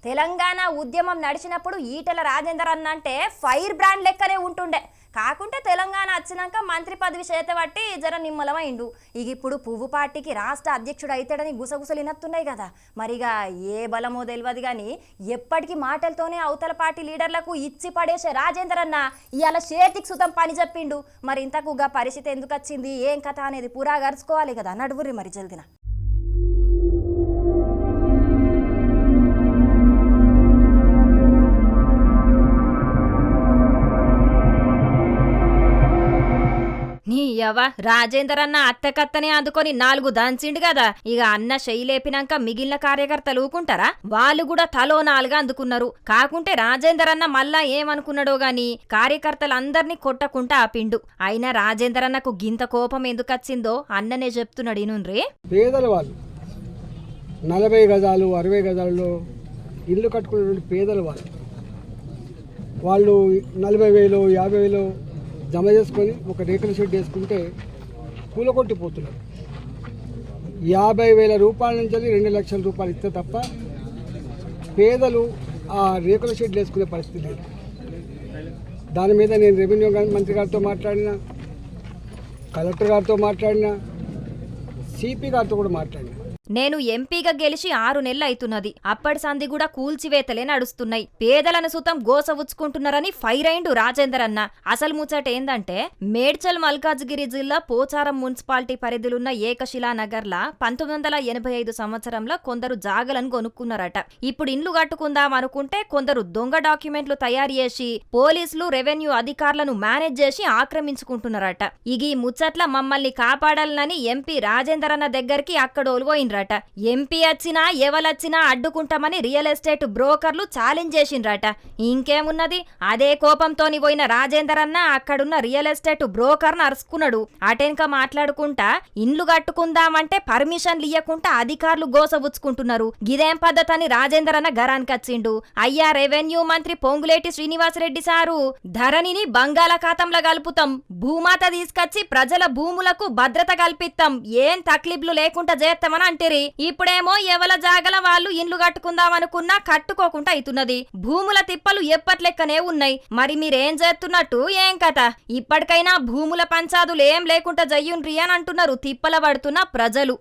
తెలంగాణ ఉద్యమం నడిచినప్పుడు ఈటెల రాజేందర్ అన్న అంటే ఫైర్ బ్రాండ్ లెక్కనే ఉంటుండే. కాకుంటే తెలంగాణ వచ్చినాక మంత్రి పదవి చేతబట్టి జర నిమ్మలమైండు. ఇక ఇప్పుడు పువ్వు పార్టీకి రాష్ట్ర అధ్యక్షుడు అవుతాడని గుసగుసలు వినత్తున్నాయి కదా. మరిగా ఏ బలమో తెలియదు కానీ ఎప్పటికీ మాటలతోనే అవతల పార్టీ లీడర్లకు ఇచ్చి పడేసే రాజేందర్ అన్న ఇవాళ చేతికి సుతం పని చెప్పిండు. మరి ఇంతకుగా పరిస్థితి ఎందుకు వచ్చింది, ఏం కథ అనేది పూరా గరుచుకోవాలి కదా. నడువురి మరి జల్దిన. నీ యవ రాజేందర్ అన్న అత్తకత్తనే అందుకొని 4 దంచిండు కదా. ఇక అన్న చెయ్యిలేపినాక మిగిలిన కార్యకర్తలు ఊకుంటారా? వాళ్ళు కూడా తలో 4 అందుకున్నారు. కాకుంటే రాజేందర్ అన్న మళ్ళా ఏమనుకున్నాడో గాని కార్యకర్తలందర్నీ కొట్టకుంటా ఆపిండు. అయినా రాజేందర్ అన్నకు గింత కోపం ఎందుకొచ్చిందో అన్ననే చెప్తున్నాడు. ఇనుండ్రి. పేదల వాళ్ళు 40 గజాలు 60 గజాలలో ఇల్లు కట్టుకున్నటువంటి పేదల వాళ్ళు 40,000 50,000 జమ చేసుకొని ఒక రేకుల షెడ్ వేసుకుంటే కూలకొట్టిపోతున్నారు. 50,000 రూపాయల నుంచి 2 లక్షల రూపాయలు ఇస్తే తప్ప పేదలు ఆ రేకుల షెడ్ వేసుకునే పరిస్థితి లేదు. దాని మీద నేను రెవెన్యూ మంత్రి గారితో మాట్లాడినా, కలెక్టర్ గారితో మాట్లాడినా, సిపి గారితో కూడా మాట్లాడినా. నేను ఎంపీగా గెలిచి 6 నెలలు అవుతున్నది. అప్పటి సంధి కూడా కూల్చివేతలే నడుస్తున్నాయి. పేదలను సుతం గోసవుచ్చుకుంటున్నారని ఫైర్ అయిండు రాజేందర్ అన్న. అసలు ముచ్చట ఏందంటే మేడ్చల్ మల్కాజ్గిరి జిల్లా పోచారం మున్సిపాలిటీ పరిధిలున్న ఏకశిలానగర్లా 1985 సంవత్సరంలో కొందరు జాగలను కొనుక్కున్నారట. ఇప్పుడు ఇండ్లు కట్టుకుందాం అనుకుంటే కొందరు దొంగ డాక్యుమెంట్లు తయారు చేసి పోలీసులు రెవెన్యూ అధికారులను మేనేజ్ చేసి ఆక్రమించుకుంటున్నారట. ఈ ముచ్చట్ల మమ్మల్ని కాపాడాలని ఎంపీ రాజేందర్ అన్న దగ్గరికి అక్కడోలు పోయినరట. ఎంపీ వచ్చినా ఎవలొచ్చినా అడ్డుకుంటామని రియల్ ఎస్టేట్ బ్రోకర్లు ఛాలెంజ్ చేసిండ్రట. ఇంకేమున్నది, అదే కోపంతోని పోయిన రాజేందర్ అన్న అక్కడున్న రియల్ ఎస్టేట్ బ్రోకర్ను అరుచుకున్నాడు. అటెన్క మాట్లాడుకుంటా ఇండ్లు కట్టుకుందామంటే పర్మిషన్లు ఇయ్యకుండా అధికారులు గోసవుచ్చుకుంటున్నారు. గిదేం పద్ధతని రాజేందర్ అన్న గరానికచ్చిండు. అయ్యా రెవెన్యూ మంత్రి పొంగులేటి శ్రీనివాసరెడ్డి సారు, ధరణిని బంగాళాఖాతంలో కలుపుతాం, భూమాత తీసుకొచ్చి ప్రజల భూములకు భద్రత కల్పిస్తాం, ఏం తక్లీఫ్లు లేకుండా చేస్తామని అంటే ఇప్పుడేమో ఎవల జాగల వాళ్ళు ఇండ్లు కట్టుకుందామనుకున్నా కట్టుకోకుండా అవుతున్నది. భూముల తిప్పలు ఎప్పట్లెక్కనే ఉన్నాయి. మరి మీరేం చేస్తున్నట్టు ఏం కథ? ఇప్పటికైనా భూముల పంచాదులు ఏం లేకుండా జయ్యుండ్రి అని అంటున్నారు తిప్పల పడుతున్న ప్రజలు.